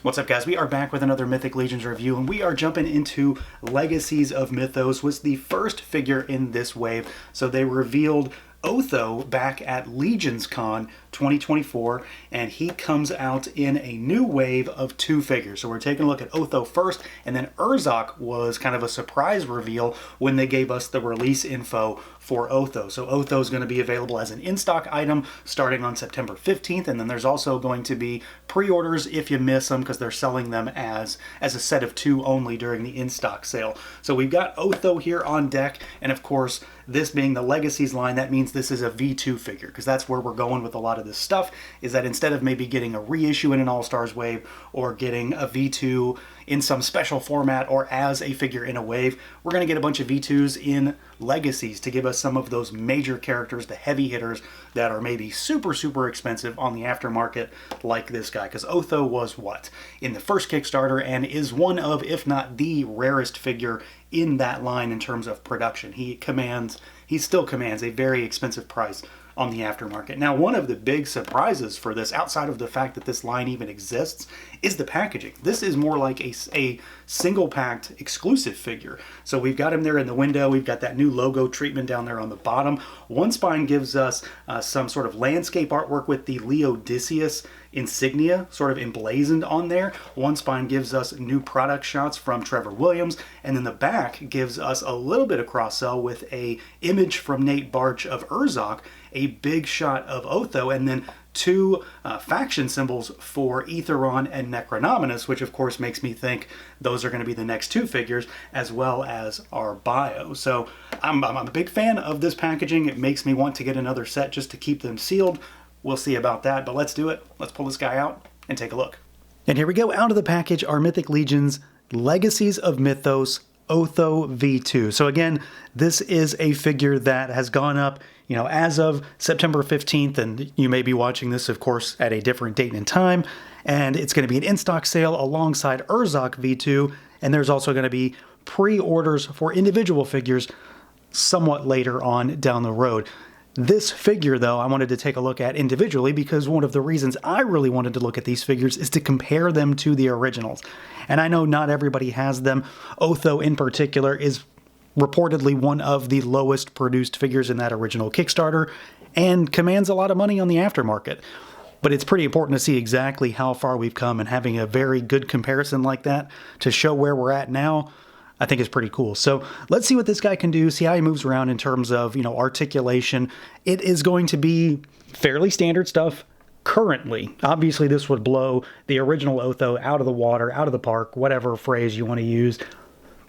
What's up, guys? We are back with another Mythic Legions review, and we are jumping into Legacies of Mythoss. Was the first figure in this wave. So they revealed OTHO back at Legions Con 2024, and he comes out in a new wave of 2 figures. So we're taking a look at OTHO first, and then Urzok was kind of a surprise reveal when they gave us the release info for OTHO. So OTHO is going to be available as an in-stock item starting on September 15th, and then there's also going to be pre-orders if you miss them, because they're selling them as a set of 2 only during the in-stock sale. So we've got OTHO here on deck, and of course, this being the Legacies line, that means this is a V2 figure, because that's where we're going with a lot of this stuff, is that instead of maybe getting a reissue in an All-Stars wave or getting a V2 in some special format or as a figure in a wave, we're going to get a bunch of V2s in Legacies to give us some of those major characters, the heavy hitters that are maybe super expensive on the aftermarket, like this guy, because OTHO was what? In the first Kickstarter, and is one of, if not the rarest figure in that line in terms of production. He still commands a very expensive price on the aftermarket. Now, one of the big surprises for this, outside of the fact that this line even exists, is the packaging. This is more like a single-packed exclusive figure. So we've got him there in the window. We've got that new logo treatment down there on the bottom. One spine gives us some sort of landscape artwork with the Leodicius insignia sort of emblazoned on there. One spine gives us new product shots from Trevor Williams, and then the back gives us a little bit of cross-sell with a image from Nate Barch of Urzok, a big shot of OTHO, and then 2 faction symbols for Aetheron and Necronominus, which of course makes me think those are going to be the next 2 figures, as well as our bio. So I'm a big fan of this packaging. It makes me want to get another set just to keep them sealed. We'll see about that, but let's do it. Let's pull this guy out and take a look. And here we go. Out of the package, our Mythic Legions Legacies of Mythoss OTHO V2. So again, this is a figure that has gone up, as of September 15th, and you may be watching this, of course, at a different date and time, and it's going to be an in-stock sale alongside Urzok V2, and there's also going to be pre-orders for individual figures somewhat later on down the road. This figure, though, I wanted to take a look at individually because one of the reasons I really wanted to look at these figures is to compare them to the originals. And I know not everybody has them. OTHO in particular is reportedly one of the lowest produced figures in that original Kickstarter and commands a lot of money on the aftermarket. But it's pretty important to see exactly how far we've come, and having a very good comparison like that to show where we're at now, I think is pretty cool. So let's see what this guy can do, see how he moves around in terms of, articulation. It is going to be fairly standard stuff currently. Obviously, this would blow the original OTHO out of the water, out of the park, whatever phrase you want to use.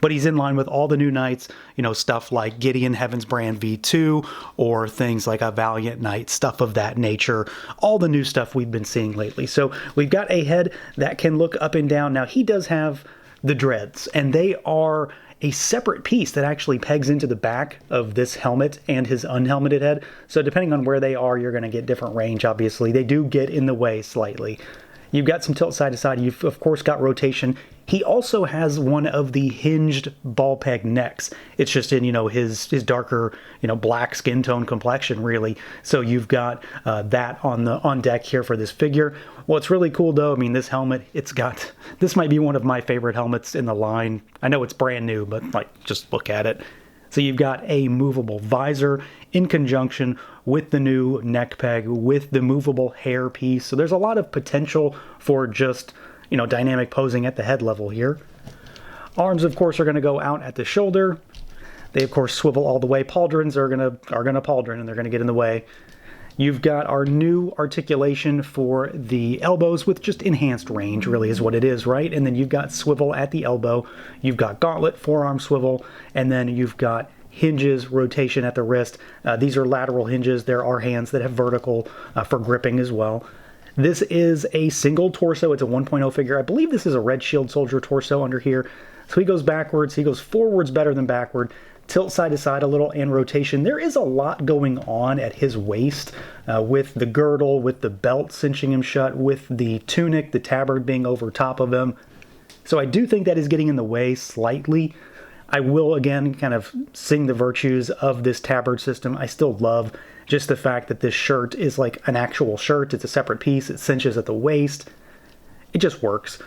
But he's in line with all the new knights, stuff like Gideon Heaven's Brand V2, or things like a Valiant Knight, stuff of that nature, all the new stuff we've been seeing lately. So we've got a head that can look up and down. Now, he does have the dreads, and they are a separate piece that actually pegs into the back of this helmet and his unhelmeted head. So depending on where they are, you're going to get different range, obviously. They do get in the way slightly. You've got some tilt side to side. You've, of course, got rotation. He also has one of the hinged ball peg necks. It's just in, his darker, black skin tone complexion, really. So you've got that on deck here for this figure. What's really cool, though, this helmet, this might be one of my favorite helmets in the line. I know it's brand new, but, just look at it. So you've got a movable visor in conjunction with the new neck peg, with the movable hair piece. So there's a lot of potential for just, dynamic posing at the head level here. Arms, of course, are going to go out at the shoulder. They, of course, swivel all the way. Pauldrons are going to pauldron, and they're going to get in the way. You've got our new articulation for the elbows with just enhanced range, really is what it is, right? And then you've got swivel at the elbow. You've got gauntlet, forearm swivel, and then you've got hinges, rotation at the wrist. These are lateral hinges. There are hands that have vertical for gripping as well. This is a single torso. It's a 1.0 figure. I believe this is a Red Shield Soldier torso under here. So he goes backwards. He goes forwards better than backward. Tilt side to side a little, and rotation. There is a lot going on at his waist with the girdle, with the belt cinching him shut, with the tunic, the tabard being over top of him. So I do think that is getting in the way slightly. I will, again, kind of sing the virtues of this tabard system. I still love just the fact that this shirt is like an actual shirt. It's a separate piece. It cinches at the waist. It just works.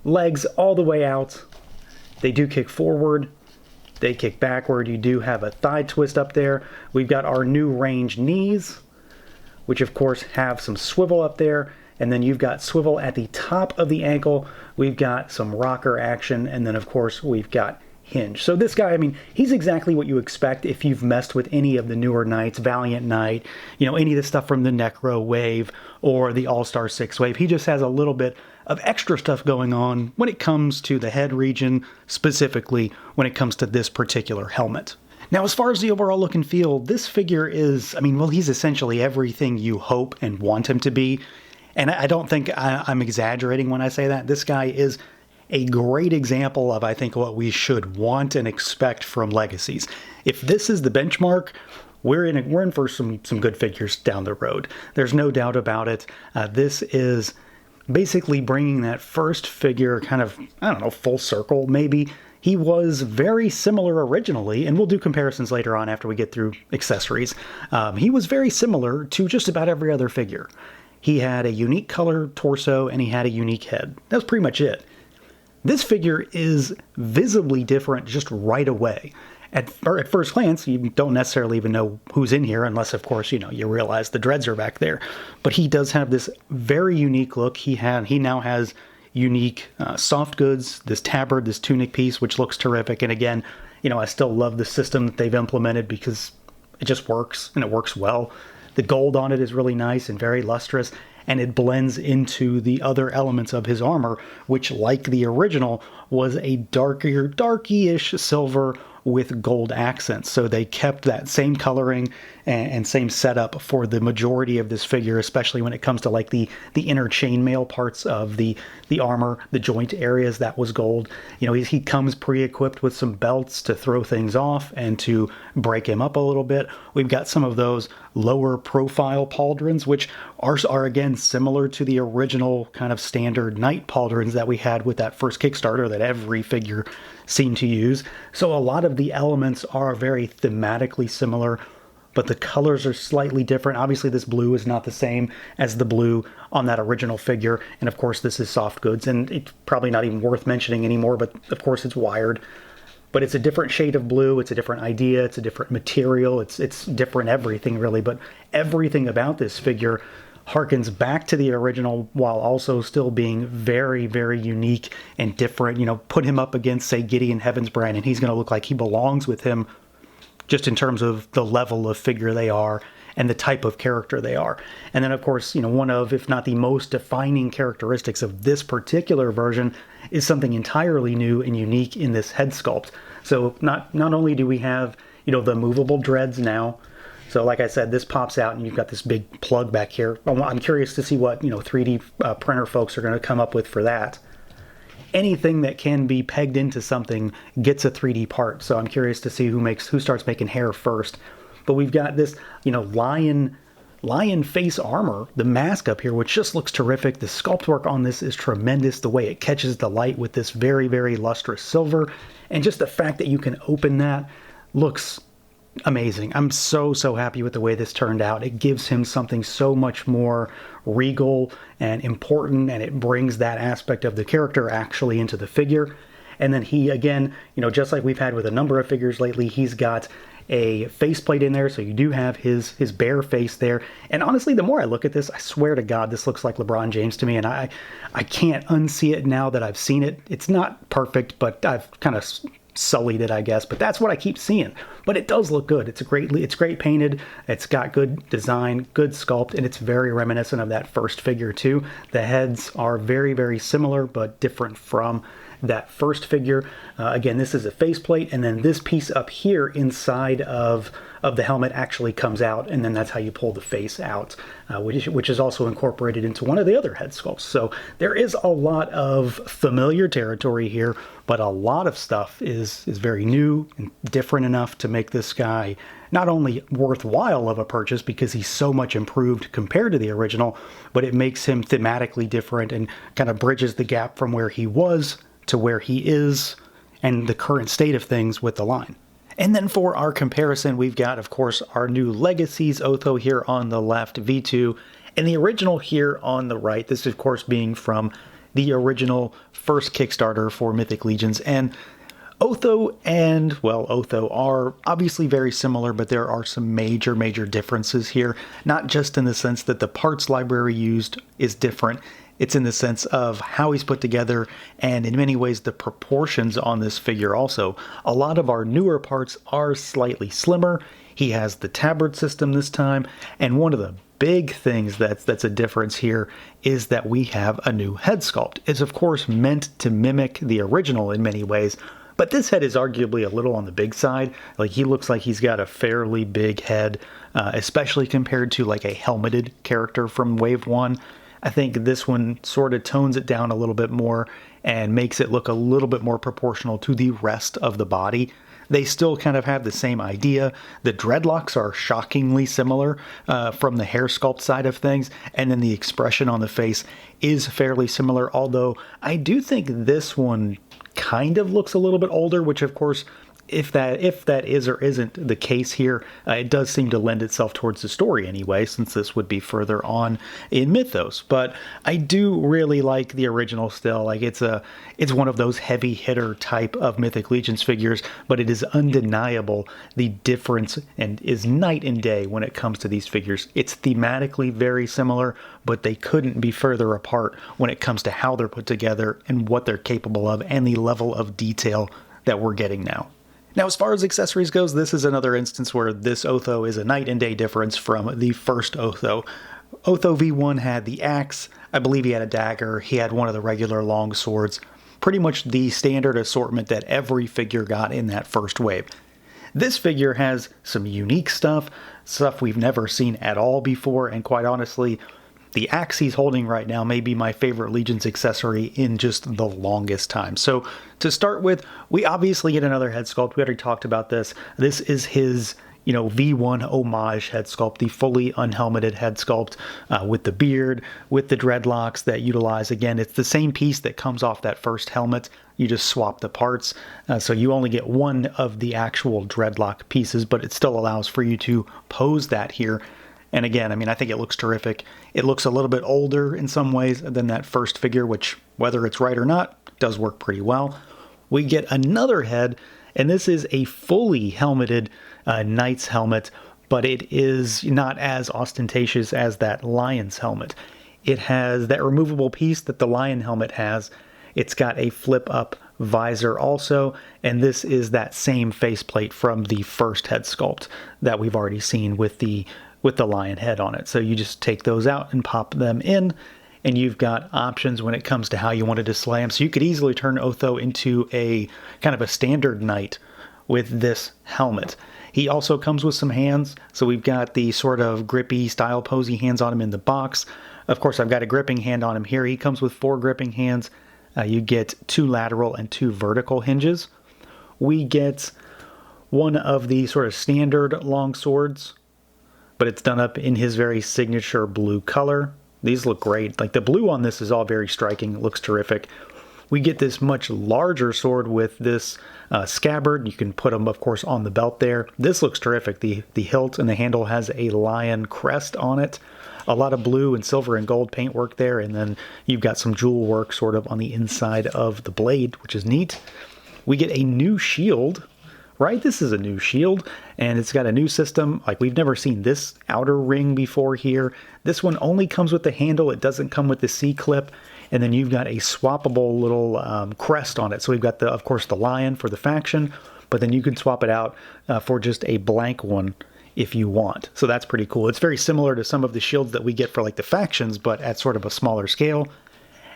legs all the way out. They do kick forward. They kick backward. You do have a thigh twist up there. We've got our new range knees, which of course have some swivel up there. And then you've got swivel at the top of the ankle. We've got some rocker action. And then of course we've got hinge. So this guy, I mean, he's exactly what you expect if you've messed with any of the newer Knights, Valiant Knight, you know, any of the stuff from the Necro wave or the All-Star 6 wave. He just has a little bit of extra stuff going on when it comes to the head region, specifically when it comes to this particular helmet. Now, as far as the overall look and feel, this figure is, I mean, well, he's essentially everything you hope and want him to be. And I don't think I'm exaggerating when I say that. This guy is a great example of, I think, what we should want and expect from Legacies. If this is the benchmark, we're in for some good figures down the road. There's no doubt about it. This is basically bringing that first figure kind of, I don't know, full circle maybe. He was very similar originally, and we'll do comparisons later on after we get through accessories. He was very similar to just about every other figure. He had a unique color torso and he had a unique head. That was pretty much it. This figure is visibly different just right away. At first glance, you don't necessarily even know who's in here unless, of course, you know, you realize the dreads are back there. But he does have this very unique look. He now has unique soft goods, this tabard, this tunic piece, which looks terrific. And again, you know, I still love the system that they've implemented because it just works and it works well. The gold on it is really nice and very lustrous, and it blends into the other elements of his armor, which, like the original, was a darky-ish silver with gold accents. So they kept that same coloring and same setup for the majority of this figure, especially when it comes to like the inner chainmail parts of the armor, the joint areas. That was gold. You know, he comes pre-equipped with some belts to throw things off and to break him up a little bit. We've got some of those lower profile pauldrons, which are again similar to the original kind of standard knight pauldrons that we had with that first Kickstarter that every figure seemed to use. So a lot of the elements are very thematically similar, but the colors are slightly different. Obviously this blue is not the same as the blue on that original figure, and of course this is soft goods, and it's probably not even worth mentioning anymore, but of course it's wired. But it's a different shade of blue, it's a different idea, it's a different material, it's different everything really, but everything about this figure harkens back to the original while also still being very, very unique and different. You know, put him up against, say, Gideon Heavensbrand, and he's going to look like he belongs with him just in terms of the level of figure they are and the type of character they are. And then, of course, you know, one of, if not the most defining characteristics of this particular version is something entirely new and unique in this head sculpt. So not only do we have, you know, the movable dreads now. So like I said, this pops out and you've got this big plug back here. I'm curious to see what, you know, 3D printer folks are going to come up with for that. Anything that can be pegged into something gets a 3D part. So I'm curious to see who starts making hair first. But we've got this, you know, lion face armor, the mask up here, which just looks terrific. The sculpt work on this is tremendous. The way it catches the light with this very, very lustrous silver. And just the fact that you can open that looks amazing. I'm so happy with the way this turned out. It gives him something so much more regal and important, and it brings that aspect of the character actually into the figure. And then he, again, you know, just like we've had with a number of figures lately, he's got a faceplate in there, so you do have his bare face there. And honestly, the more I look at this, I swear to God, this looks like LeBron James to me, and I can't unsee it now that I've seen it. It's not perfect, but I've kind of sullied it, I guess, but that's what I keep seeing. But it does look good. It's great painted. It's got good design, good sculpt, and it's very reminiscent of that first figure too. The heads are very, very similar, but different from that first figure. Again, this is a faceplate, and then this piece up here inside of the helmet actually comes out, and then that's how you pull the face out, which is also incorporated into one of the other head sculpts. So there is a lot of familiar territory here, but a lot of stuff is very new and different enough to make this guy not only worthwhile of a purchase because he's so much improved compared to the original, but it makes him thematically different and kind of bridges the gap from where he was to where he is and the current state of things with the line. And then for our comparison, we've got, of course, our new Legacies OTHO here on the left, V2, and the original here on the right. This, of course, being from the original first Kickstarter for Mythic Legions. And OTHO and, well, OTHO are obviously very similar, but there are some major differences here. Not just in the sense that the parts library used is different, it's in the sense of how he's put together, and in many ways the proportions on this figure also. A lot of our newer parts are slightly slimmer. He has the tabard system this time, and one of the big things that's a difference here is that we have a new head sculpt. It's of course meant to mimic the original in many ways, but this head is arguably a little on the big side. Like, he looks like he's got a fairly big head, especially compared to like a helmeted character from Wave 1. I think this one sort of tones it down a little bit more and makes it look a little bit more proportional to the rest of the body. They still kind of have the same idea. The dreadlocks are shockingly similar from the hair sculpt side of things, and then the expression on the face is fairly similar, although I do think this one kind of looks a little bit older, which of course, if that is or isn't the case here, it does seem to lend itself towards the story anyway, since this would be further on in Mythos. But I do really like the original still. Like, it's one of those heavy hitter type of Mythic Legions figures, but it is undeniable the difference and is night and day when it comes to these figures. It's thematically very similar, but they couldn't be further apart when it comes to how they're put together and what they're capable of and the level of detail that we're getting now. Now, as far as accessories goes, this is another instance where this OTHO is a night and day difference from the first OTHO. OTHO V1 had the axe, I believe he had a dagger, he had one of the regular long swords, pretty much the standard assortment that every figure got in that first wave. This figure has some unique stuff we've never seen at all before, and quite honestly, the axe he's holding right now may be my favorite Legions accessory in just the longest time. So to start with, we obviously get another head sculpt. We already talked about this. This is his, V1 homage head sculpt, the fully unhelmeted head sculpt with the beard, with the dreadlocks that utilize, again, it's the same piece that comes off that first helmet. You just swap the parts. So you only get one of the actual dreadlock pieces, but it still allows for you to pose that here. And again, I mean, I think it looks terrific. It looks a little bit older in some ways than that first figure, which, whether it's right or not, does work pretty well. We get another head, and this is a fully helmeted knight's helmet, but it is not as ostentatious as that lion's helmet. It has that removable piece that the lion helmet has. It's got a flip-up visor also, and this is that same faceplate from the first head sculpt that we've already seen with the lion head on it. So you just take those out and pop them in, and you've got options when it comes to how you want to display them. So you could easily turn OTHO into a kind of a standard knight with this helmet. He also comes with some hands, so we've got the sort of grippy style posy hands on him in the box. Of course, I've got a gripping hand on him here. He comes with 4 gripping hands. You get 2 lateral and 2 vertical hinges. We get one of the sort of standard long swords, but it's done up in his very signature blue color. These look great. Like, the blue on this is all very striking. It looks terrific. We get this much larger sword with this scabbard. You can put them, of course, on the belt there. This looks terrific. The hilt and the handle has a lion crest on it. A lot of blue and silver and gold paintwork there, and then you've got some jewel work sort of on the inside of the blade, which is neat. We get a new shield. Right? This is a new shield, and it's got a new system. Like, we've never seen this outer ring before here. This one only comes with the handle. It doesn't come with the C-clip, and then you've got a swappable little crest on it. So we've got, of course, the lion for the faction, but then you can swap it out for just a blank one if you want. So that's pretty cool. It's very similar to some of the shields that we get for like the factions, but at sort of a smaller scale.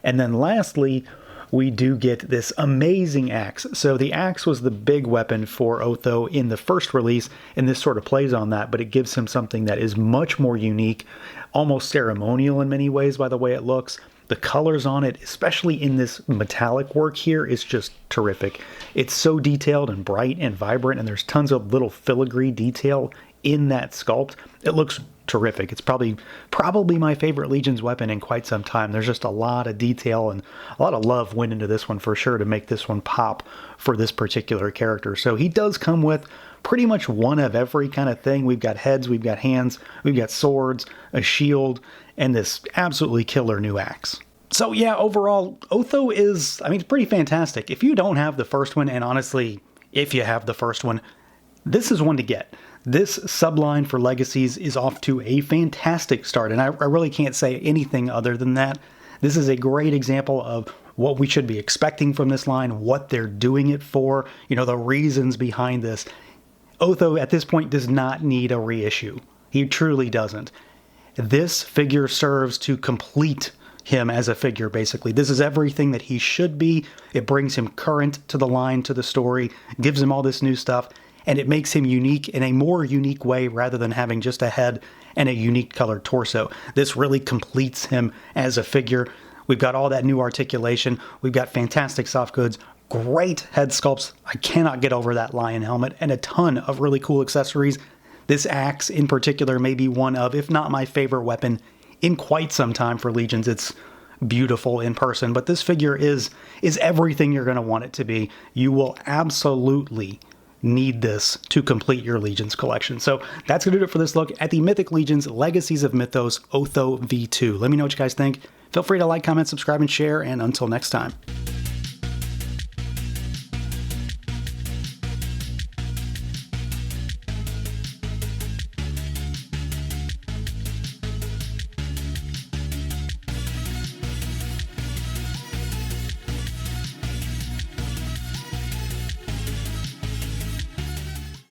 And then lastly, we do get this amazing axe. So the axe was the big weapon for OTHO in the first release, and this sort of plays on that, but it gives him something that is much more unique, almost ceremonial in many ways by the way it looks. The colors on it, especially in this metallic work here, is just terrific. It's so detailed and bright and vibrant, and there's tons of little filigree detail in that sculpt. It looks terrific. It's probably my favorite Legion's weapon in quite some time. There's just a lot of detail and a lot of love went into this one for sure to make this one pop for this particular character. So he does come with pretty much one of every kind of thing. We've got heads, we've got hands, we've got swords, a shield, and this absolutely killer new axe. So yeah, overall, OTHO is, I mean, it's pretty fantastic. If you don't have the first one, and honestly, if you have the first one, this is one to get. This subline for Legacies is off to a fantastic start, and I really can't say anything other than that. This is a great example of what we should be expecting from this line, what they're doing it for, you know, the reasons behind this. OTHO at this point does not need a reissue. He truly doesn't. This figure serves to complete him as a figure, basically. This is everything that he should be. It brings him current to the line, to the story, gives him all this new stuff, and it makes him unique in a more unique way rather than having just a head and a unique colored torso. This really completes him as a figure. We've got all that new articulation. We've got fantastic soft goods, great head sculpts. I cannot get over that lion helmet, and a ton of really cool accessories. This axe in particular may be one of, if not my favorite weapon in quite some time for Legions. It's beautiful in person, but this figure is everything you're going to want it to be. You will absolutely need this to complete your Legions collection. So that's going to do it for this look at the Mythic Legions Legacies of Mythoss OTHO V2. Let me know what you guys think. Feel free to like, comment, subscribe, and share, and until next time.